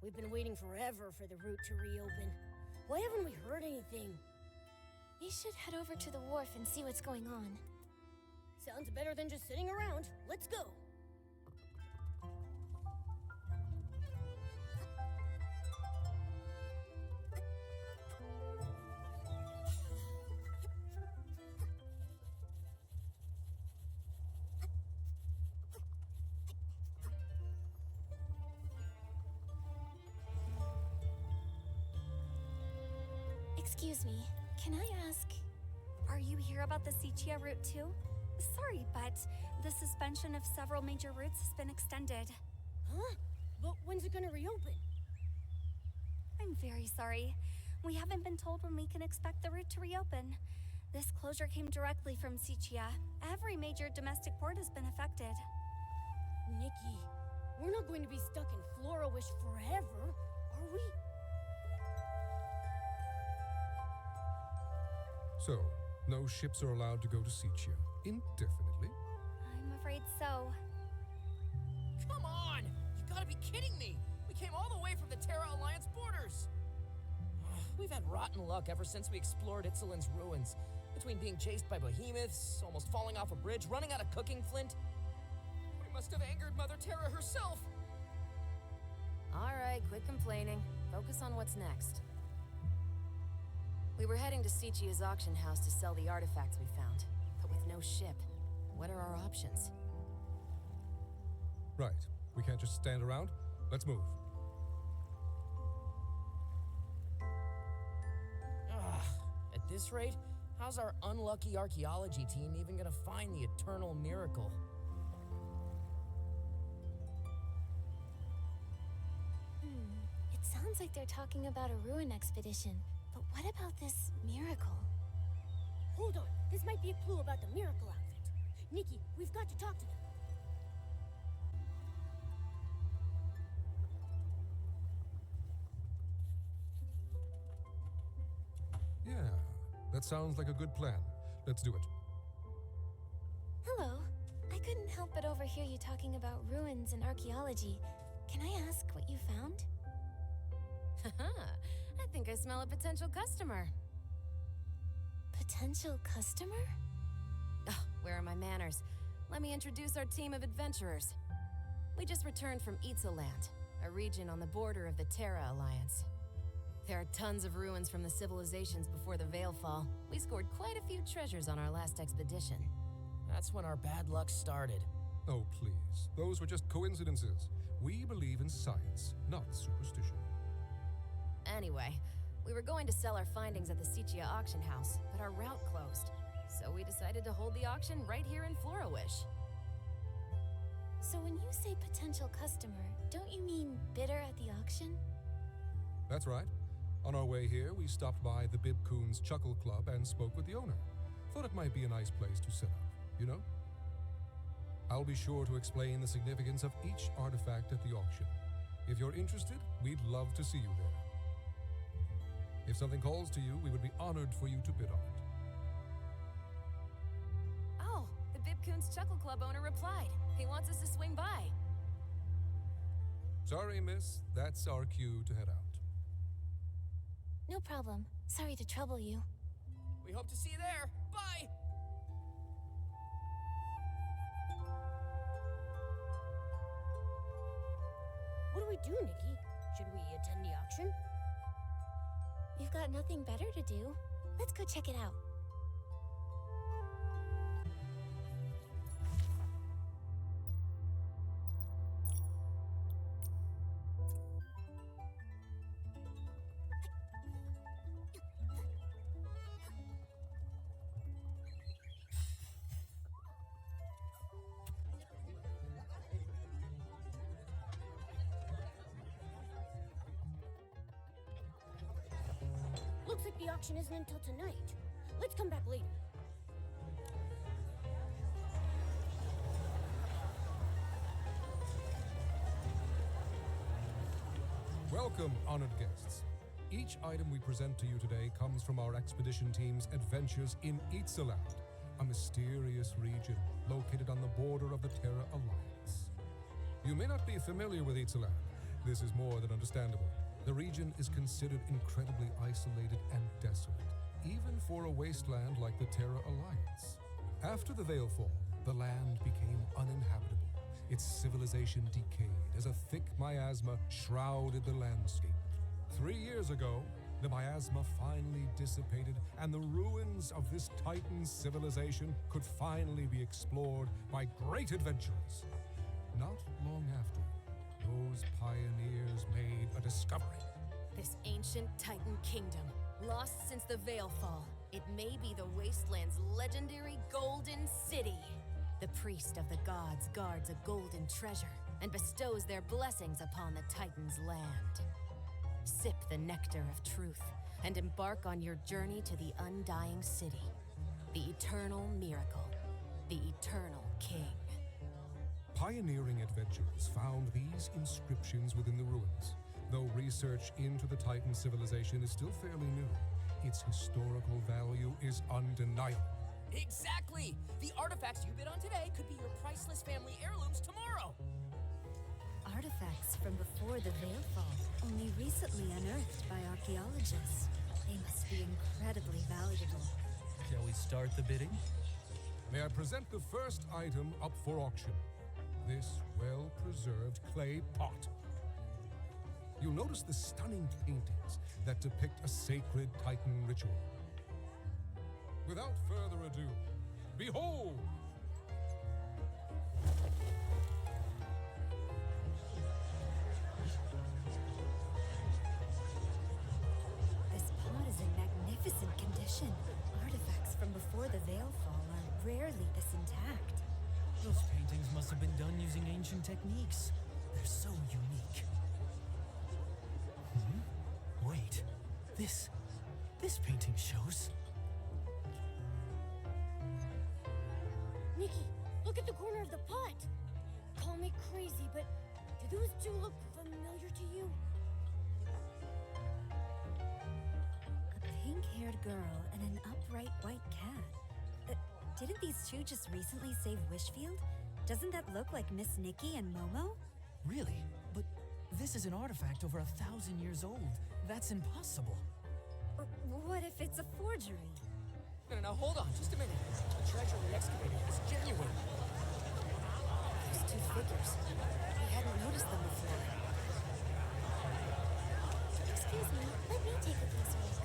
We've been waiting forever for the route to reopen. Why haven't we heard anything? We should head over to the wharf and see what's going on. Sounds better than just sitting around. Let's go. Excuse me, can I ask, Are you here about the Sichia route too? Sorry, but the suspension of several major routes has been extended. Huh? But when's it gonna reopen? I'm very sorry. We haven't been told when we can expect the route to reopen. This closure came directly from Sichia. Every major domestic port has been affected. Nikki, we're not going to be stuck in Fluorowish forever, are we? So, no ships are allowed to go to Sichia indefinitely? I'm afraid so. Come on! You gotta be kidding me! We came all the way from the Terra Alliance borders! We've had rotten luck ever since we explored Itzelin's ruins. Between being chased by behemoths, almost falling off a bridge, running out of cooking flint. We must have angered Mother Terra herself! Alright, quit complaining. Focus on what's next. We were heading to Sichia's auction house to sell the artifacts we found. But with no ship, what are our options? Right. We can't just stand around. Let's move. At this rate, how's our unlucky archaeology team even gonna find the eternal miracle? It sounds like they're talking about a ruin expedition. But what about this miracle? Hold on, this might be a clue about the miracle outfit. Nikki, we've got to talk to them. Yeah, that sounds like a good plan. Let's do it. Hello. I couldn't help but overhear you talking about ruins and archaeology. Can I ask what you found? Haha, I think I smell a potential customer. Potential customer? Ugh, where are my manners? Let me introduce our team of adventurers. We just returned from Itzeland, a region on the border of the Terra Alliance. There are tons of ruins from the civilizations before the Veilfall. We scored quite a few treasures on our last expedition. That's when our bad luck started. Oh, please. Those were just coincidences. We believe in science, not superstition. Anyway, we were going to sell our findings at the Sichia auction house, but our route closed. So we decided to hold the auction right here in Fluorowish. So when you say potential customer, don't you mean bidder at the auction? That's right. On our way here, we stopped by the Bibcoon's Chuckle Club and spoke with the owner. Thought it might be a nice place to set up, you know? I'll be sure to explain the significance of each artifact at the auction. If you're interested, we'd love to see you there. If something calls to you, we would be honored for you to bid on it. Oh, the Bibcoon's Chuckle Club owner replied. He wants us to swing by. Sorry, miss. That's our cue to head out. No problem. Sorry to trouble you. We hope to see you there. Bye! What do we do, Nikki? Should we attend the auction? We've got nothing better to do. Let's go check it out. Looks like the auction isn't until tonight. Let's come back later. Welcome, honored guests. Each item we present to you today comes from our expedition team's adventures in Itzeland, a mysterious region located on the border of the Terra Alliance. You may not be familiar with Itzeland, This is more than understandable. The region is considered incredibly isolated and desolate, even for a wasteland like the Terra Alliance. After the Veilfall, the land became uninhabitable. Its civilization decayed as a thick miasma shrouded the landscape. 3 years ago, the miasma finally dissipated, and the ruins of this Titan civilization could finally be explored by great adventurers. Not long after, those pioneers made a discovery. This ancient Titan kingdom, lost since the Veilfall. It may be the Wasteland's legendary Golden City. The priest of the gods guards a golden treasure and bestows their blessings upon the Titan's land. Sip the nectar of truth and embark on your journey to the undying city, the eternal miracle, the eternal king. Pioneering adventurers found these inscriptions within the ruins. Though research into the Titan civilization is still fairly new, its historical value is undeniable. Exactly! The artifacts you bid on today could be your priceless family heirlooms tomorrow! Artifacts from before the Veilfall, only recently unearthed by archaeologists. They must be incredibly valuable. Shall we start the bidding? May I present the first item up for auction? This well-preserved clay pot. You'll notice the stunning paintings that depict a sacred Titan ritual. Without further ado, behold! This pot is in magnificent condition. Artifacts from before the Veilfall are rarely this intact. Those paintings must have been done using ancient techniques. They're so unique. Wait, this painting shows... Nikki, look at the corner of the pot. Call me crazy, but do those two look familiar to you? A pink-haired girl and an upright white cat. Didn't these two just recently save Wishfield? Doesn't that look like Miss Nikki and Momo? Really? But this is an artifact over 1,000 years old. That's impossible. What if it's a forgery? No, hold on, just a minute. The treasure we excavated is genuine. Those two figures. We hadn't noticed them before. Excuse me, let me take a closer look.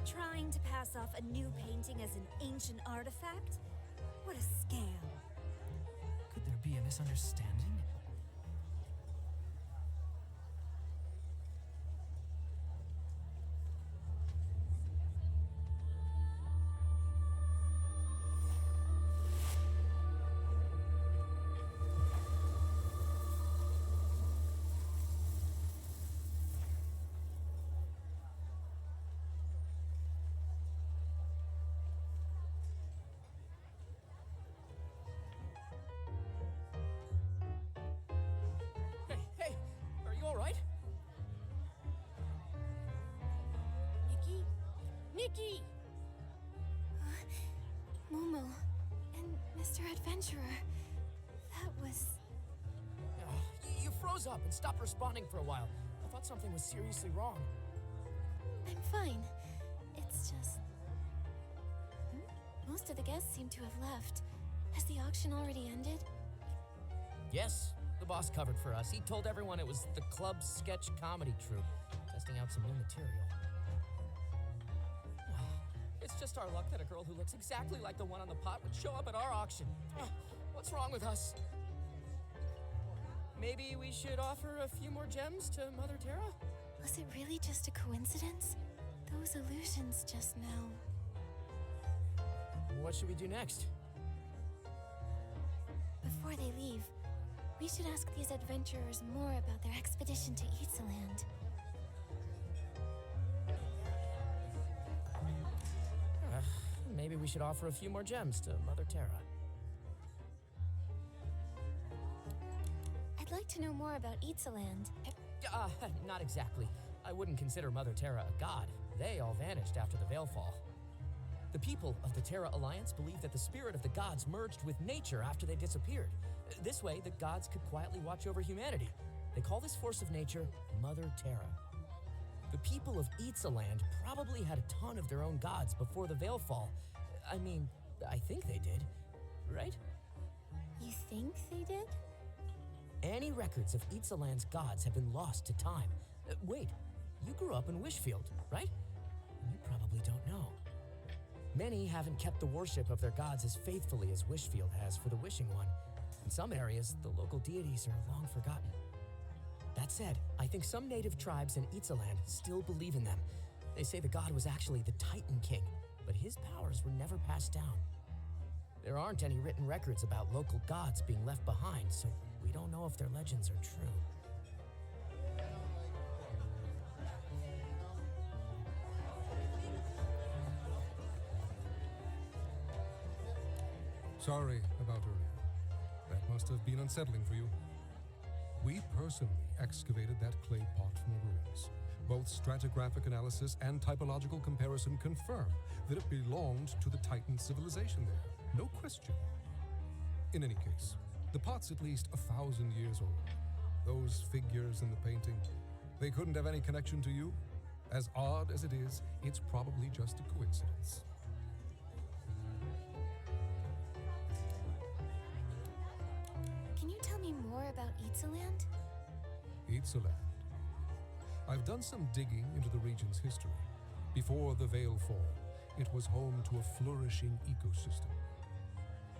Trying to pass off a new painting as an ancient artifact? What a scam. Could there be a misunderstanding? Hey, are you alright? Nikki? Nikki! Momo and Mr. Adventurer. That was... You froze up and stopped responding for a while. I thought something was seriously wrong. I'm fine. It's just... Most of the guests seem to have left. Has the auction already ended? Yes, the boss covered for us. He told everyone it was the club's sketch comedy troupe, testing out some new material. It's just our luck that a girl who looks exactly like the one on the pot would show up at our auction. What's wrong with us? Maybe we should offer a few more gems to Mother Terra? Was it really just a coincidence? Those illusions just now. What should we do next? Before they leave, we should ask these adventurers more about their expedition to Itzaland. Maybe we should offer a few more gems to Mother Terra. I'd like to know more about Itzaland. Not exactly. I wouldn't consider Mother Terra a god. They all vanished after the Veilfall. The people of the Terra Alliance believe that the spirit of the gods merged with nature after they disappeared. This way, the gods could quietly watch over humanity. They call this force of nature Mother Terra. The people of Itzaland probably had a ton of their own gods before the Veilfall. I mean, I think they did, right? You think they did? Any records of Itzaland's gods have been lost to time. Wait, you grew up in Wishfield, right? You probably don't know. Many haven't kept the worship of their gods as faithfully as Wishfield has for the Wishing One. In some areas, the local deities are long forgotten. That said, I think some native tribes in Itzaland still believe in them. They say the god was actually the Titan King, but his powers were never passed down. There aren't any written records about local gods being left behind, so we don't know if their legends are true. Sorry about earlier. That must have been unsettling for you. We personally excavated that clay pot from the ruins. Both stratigraphic analysis and typological comparison confirm that it belonged to the Titan civilization there. No question. In any case, the pot's at least 1,000 years old. Those figures in the painting, they couldn't have any connection to you. As odd as it is, it's probably just a coincidence. Can you tell me more about Itzaland? Itzaland. I've done some digging into the region's history. Before the Veilfall, it was home to a flourishing ecosystem.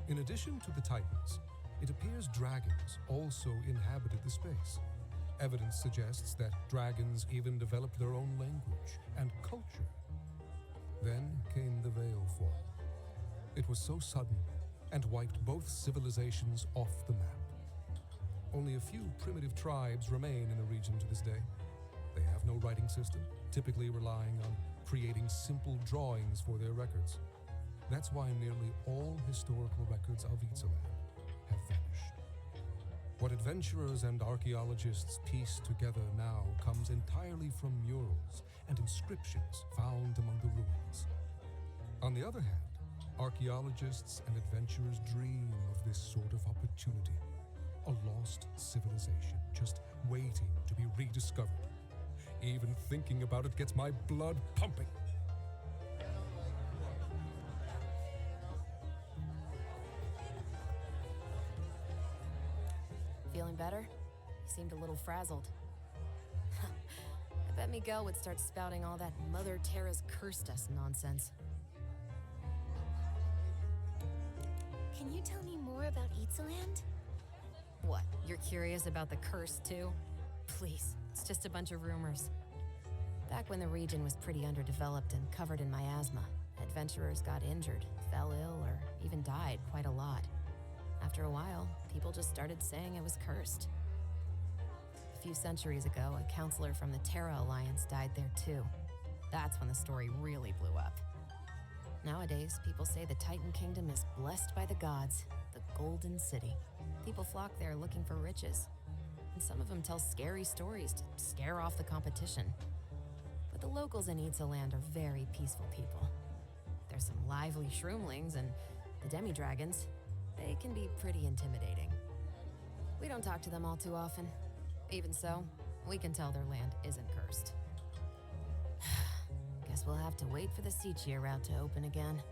In addition to the Titans, it appears dragons also inhabited the space. Evidence suggests that dragons even developed their own language and culture. Then came the Veilfall. It was so sudden and wiped both civilizations off the map. Only a few primitive tribes remain in the region to this day. They have no writing system, typically relying on creating simple drawings for their records. That's why nearly all historical records of Itzaland have vanished. What adventurers and archaeologists piece together now comes entirely from murals and inscriptions found among the ruins. On the other hand, archaeologists and adventurers dream of this sort of opportunity. A lost civilization just waiting to be rediscovered. Even thinking about it gets my blood pumping. Feeling better? You seemed a little frazzled. I bet Miguel would start spouting all that Mother Terra's cursed us nonsense. Can you tell me more about Itzaland? What, you're curious about the curse too? Please, it's just a bunch of rumors. Back when the region was pretty underdeveloped and covered in miasma, adventurers got injured, fell ill, or even died quite a lot. After a while, people just started saying it was cursed. A few centuries ago, a counselor from the Terra Alliance died there too. That's when the story really blew up. Nowadays, people say the Titan Kingdom is blessed by the gods, the Golden City. People flock there looking for riches. And some of them tell scary stories to scare off the competition. But the locals in Itzaland are very peaceful people. There's some lively shroomlings and the demi-dragons. They can be pretty intimidating. We don't talk to them all too often. Even so, we can tell their land isn't cursed. Guess we'll have to wait for the Sichia route to open again.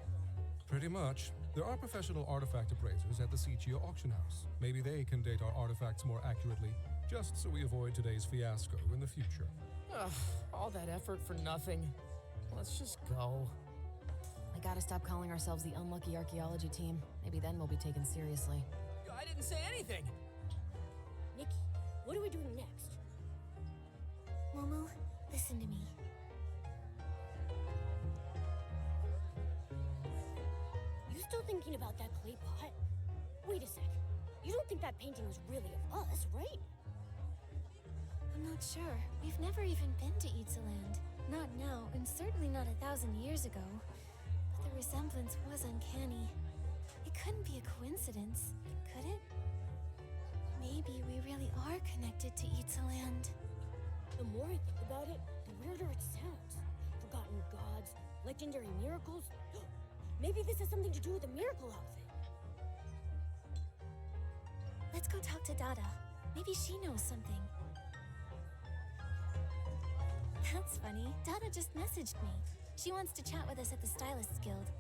Pretty much. There are professional artifact appraisers at the Sichia auction house. Maybe they can date our artifacts more accurately, just so we avoid today's fiasco in the future. Ugh, all that effort for nothing. Let's just go. We gotta stop calling ourselves the unlucky archaeology team. Maybe then we'll be taken seriously. I didn't say anything. Nikki, what are we doing next? Momo, listen to me. You still thinking about that clay pot? Wait a sec. You don't think that painting was really of us, right? I'm not sure. We've never even been to Itzaland. Not now, and certainly not 1,000 years ago. But the resemblance was uncanny. It couldn't be a coincidence, could it? Maybe we really are connected to Itzaland. The more I think about it, the weirder it sounds. Forgotten gods, legendary miracles. Maybe this has something to do with the miracle outfit. Let's go talk to Dada. Maybe she knows something. That's funny. Dada just messaged me. She wants to chat with us at the Stylists Guild.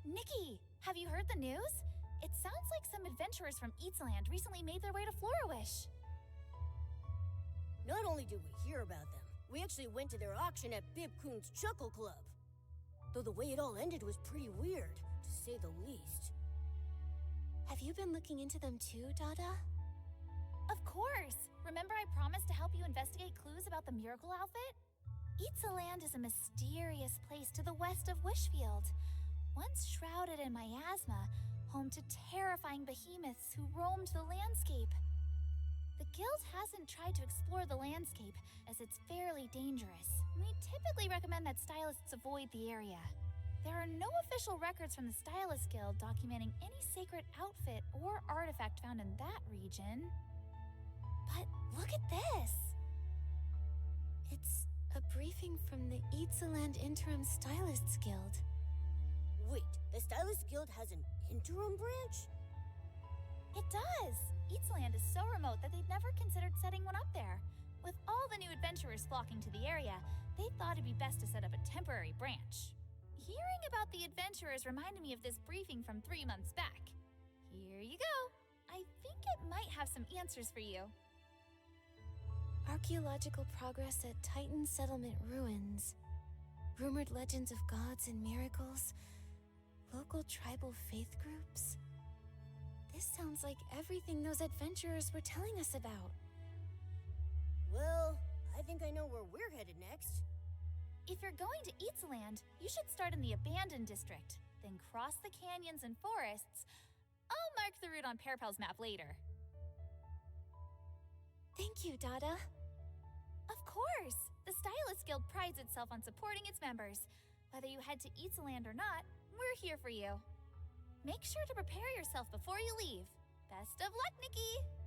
Nikki, have you heard the news? It sounds like some adventurers from Eatsaland recently made their way to Fluorowish. Not only did we hear about them, we actually went to their auction at Bibcoon's Chuckle Club. Though the way it all ended was pretty weird, to say the least. Have you been looking into them too, Dada? Of course! Remember I promised to help you investigate clues about the miracle outfit? Eatsaland is a mysterious place to the west of Wishfield. Once shrouded in miasma, home to terrifying behemoths who roamed the landscape. The guild hasn't tried to explore the landscape, as it's fairly dangerous. We typically recommend that stylists avoid the area. There are no official records from the Stylist Guild documenting any sacred outfit or artifact found in that region. But look at this! It's a briefing from the Eatsaland Interim Stylists Guild. Wait, the Stylist Guild has an interim branch? It does! Eatsaland is so remote that they'd never considered setting one up there. With all the new adventurers flocking to the area, they thought it'd be best to set up a temporary branch. Hearing about the adventurers reminded me of this briefing from 3 months back. Here you go. I think it might have some answers for you. Archaeological progress at Titan Settlement ruins. Rumored legends of gods and miracles. Local tribal faith groups. This sounds like everything those adventurers were telling us about. Well, I think I know where we're headed next. If you're going to Eatsaland, you should start in the Abandoned District, then cross the canyons and forests. I'll mark the route on Pearpal's map later. Thank you, Dada. Of course! The Stylist Guild prides itself on supporting its members. Whether you head to Eatsaland or not, we're here for you. Make sure to prepare yourself before you leave. Best of luck, Nikki!